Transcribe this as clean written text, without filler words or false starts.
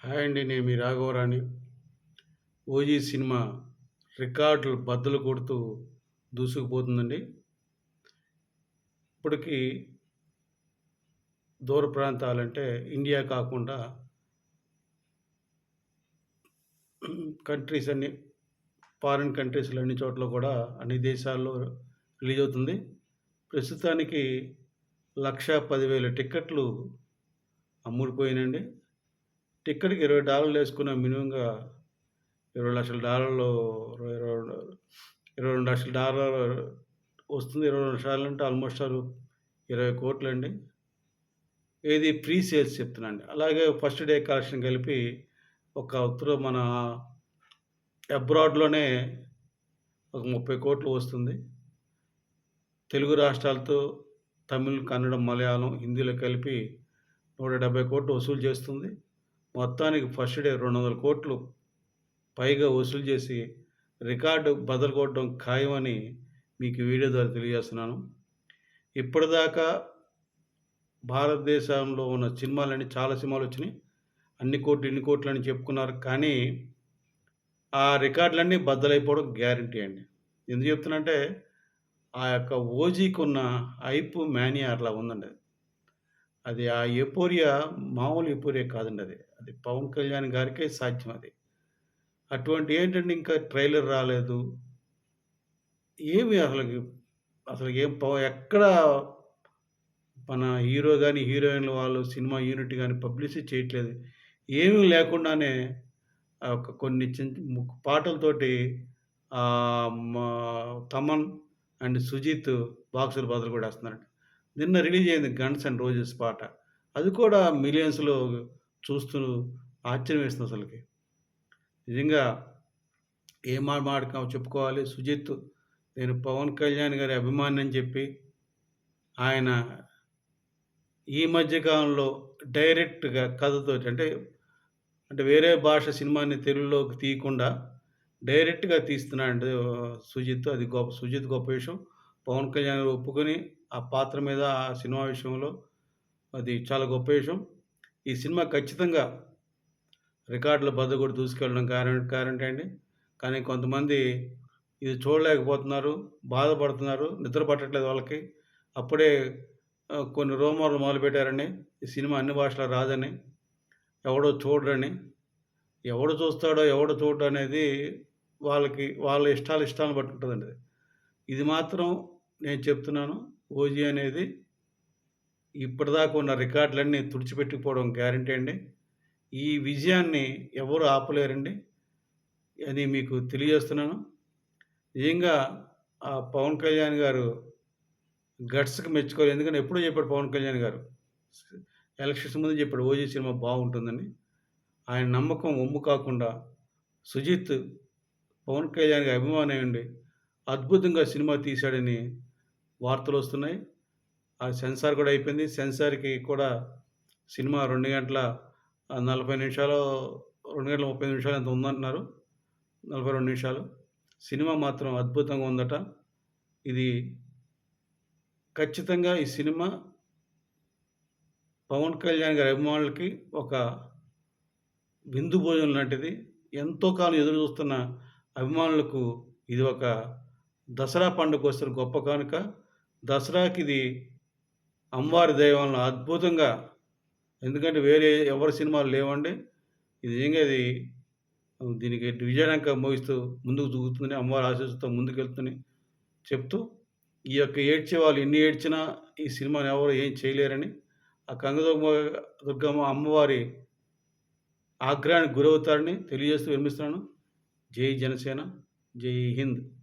Hi అండి. నేను మీ రాఘవరాని. 'OG' cinema రికార్డులు బద్దలు కొడుతూ దూసుకుపోతుందండి. ఇప్పటికి దూర ప్రాంతాలంటే ఇండియా కాకుండా కంట్రీస్ అన్నీ, ఫారిన్ కంట్రీస్‌లో అన్ని చోట్ల కూడా అన్ని దేశాల్లో రిలీజ్ అవుతుంది. ప్రస్తుతానికి 1,10,000 టికెట్లు అమ్ముడుపోయినాయండి. టికెట్‌కి $20 వేసుకున్న మినిమమ్‌గా $20,00,000 $22,00,000 వస్తుంది. 22,00,000 అంటే ఆల్‌మోస్ట్ 20,00,00,000 అండి. ఏది ప్రీ సేల్స్ చెప్తున్నానండి. అలాగే ఫస్ట్ డే కలెక్షన్ కలిపి మన అబ్రాడ్‌లోనే ఒక 30,00,00,000 వస్తుంది. తెలుగు రాష్ట్రాలతో తమిళ్, కన్నడం, మలయాళం, హిందీలో కలిపి 170,00,00,000 వసూలు చేస్తుంది. మొత్తానికి ఫస్ట్ డే 200,00,00,000 పైగా వసూలు చేసి రికార్డు బద్దలు కొట్టడం ఖాయమని మీకు వీడియో ద్వారా తెలియజేస్తున్నాను. ఇప్పటిదాకా భారతదేశంలో ఉన్న సినిమాలన్నీ చాలా సినిమాలొచ్చినాయి. అన్ని కోట్లు, ఇన్ని కోట్లని చెప్పుకున్నారు. కానీ, ఆ రికార్డులన్నీ బద్దలైపోవడం గ్యారంటీ అండి. ఎందుకు చెప్తున్నానంటే, ఆ యొక్క 'ఓజీ'కున్న హైప్ మేనియా అట్లా ఉందండి. అది ఆ ఎపోరియా మామూలు ఎపోరియా కాదండి అది. అది పవన్ కళ్యాణ్ గారికే సాధ్యం అది. అటువంటి ఏంటంటే ఇంకా ట్రైలర్ రాలేదు. ఏమి అసలు ఏం ఎక్కడ మన హీరో గాని, హీరోయిన్‌లు వాళ్ళు సినిమా యూనిట్ గాని పబ్లిసిటీ చేయట్లేదు. ఏమీ లేకుండానే ఒక కొన్ని పాటలతోటి మా తమన్ అండ్ సుజీత్ బాక్సులు బద్దలు కొట్టేస్తున్నారండి. నిన్న రిలీజ్ అయింది 'గన్స్ అండ్ రోజెస్' పాట. అది కూడా మిలియన్స్‌లో చూస్తూ ఆశ్చర్యం వేస్తుంది అసలకి. నిజంగా ఏం చెప్పుకోవాలి. సుజిత్, నేను పవన్ కళ్యాణ్ గారి అభిమానినని చెప్పి, ఆయన ఈ మధ్య కాలంలో డైరెక్ట్‌గా కథతోటి అంటే వేరే భాష సినిమాని తెలుగులోకి తీయకుండా డైరెక్ట్‌గా తీస్తున్నాడు సుజిత్. అది సుజిత్ గొప్ప విషయం. పవన్ కళ్యాణ్ గారు ఒప్పుకొని ఆ పాత్ర మీద, ఆ సినిమా విషయంలో అది చాలా గొప్ప విషయం. ఈ సినిమా ఖచ్చితంగా రికార్డుల బద్దలు కొట్టి దూసుకెళ్ళడం గ్యారంటీ అండి. కానీ కొంతమంది ఇది చూడలేకపోతున్నారు, బాధపడుతున్నారు, నిద్ర పట్టట్లేదు వాళ్ళకి. అప్పుడే కొన్ని రూమర్‌లు మొదలుపెట్టారండి. ఈ సినిమా అన్ని భాషలో రాదని, ఎవడో చూడరని. ఎవడు చూస్తాడో, ఎవడు చూడడో అనేది వాళ్ళ ఇష్టాలను బట్టి ఉంటదండి. ఇది మాత్రం నేను చెప్తున్నాను. 'ఓజీ' అనేది ఇప్పటిదాకా ఉన్న రికార్డులన్నీ తుడిచిపెట్టుకుపోవడం గ్యారంటీ అండి. ఈ విజయాన్ని ఎవరు ఆపలేరండి అని మీకు తెలియజేస్తున్నాను. నిజంగా ఆ పవన్ కళ్యాణ్ గారు గట్స్‌కి మెచ్చుకోవాలి. ఎందుకంటే ఎప్పుడో చెప్పాడు పవన్ కళ్యాణ్ గారు. ఎలక్షన్స్ ముందు చెప్పాడు 'ఓజీ' సినిమా బాగుంటుందని. ఆయన నమ్మకం వమ్ము కాకుండా సుజిత్ పవన్ కళ్యాణ్ గారి అభిమాని అయ్యుండి అద్భుతంగా సినిమా తీశాడని వార్తలొస్తున్నాయి. ఆ సెన్సార్ కూడా అయిపోయింది. సెన్సార్‌కి కూడా సినిమా 2 గంటల 40 నిమిషాలో 2 గంటల 30 నిమిషాలో ఎంతో ఉందంటున్నారు. 42 నిమిషాలు. సినిమా మాత్రం అద్భుతంగా ఉందట. ఇది ఖచ్చితంగా ఈ సినిమా పవన్ కళ్యాణ్ గారి అభిమానులకి ఒక విందు భోజనం లాంటిది. ఎంతో కాలం ఎదురు చూస్తున్న అభిమానులకు ఇది ఒక దసరా పండుగకొస్తున్న గొప్ప కానుక. దసరాకిది అమ్మవారి దయ వలన అద్భుతంగా, ఎందుకంటే వేరే ఎవరి సినిమాలు లేవండి. ఇది నిజంగా దీనికి విజయడంక మోగిస్తూ ముందుకు దూకుతుందని అమ్మవారి ఆశీస్సులతో ముందుకెళ్తుందని చెప్తూ, ఈ యొక్క ఏడ్చే వాళ్ళు ఎన్ని ఏడ్చినా ఈ సినిమాని ఎవరు ఏం చేయలేరని, ఆ దుర్గమ్మ అమ్మవారి ఆగ్రహానికి గురవుతారని తెలియజేస్తూ విరమిస్తున్నాను. జై జనసేన, జై హింద్.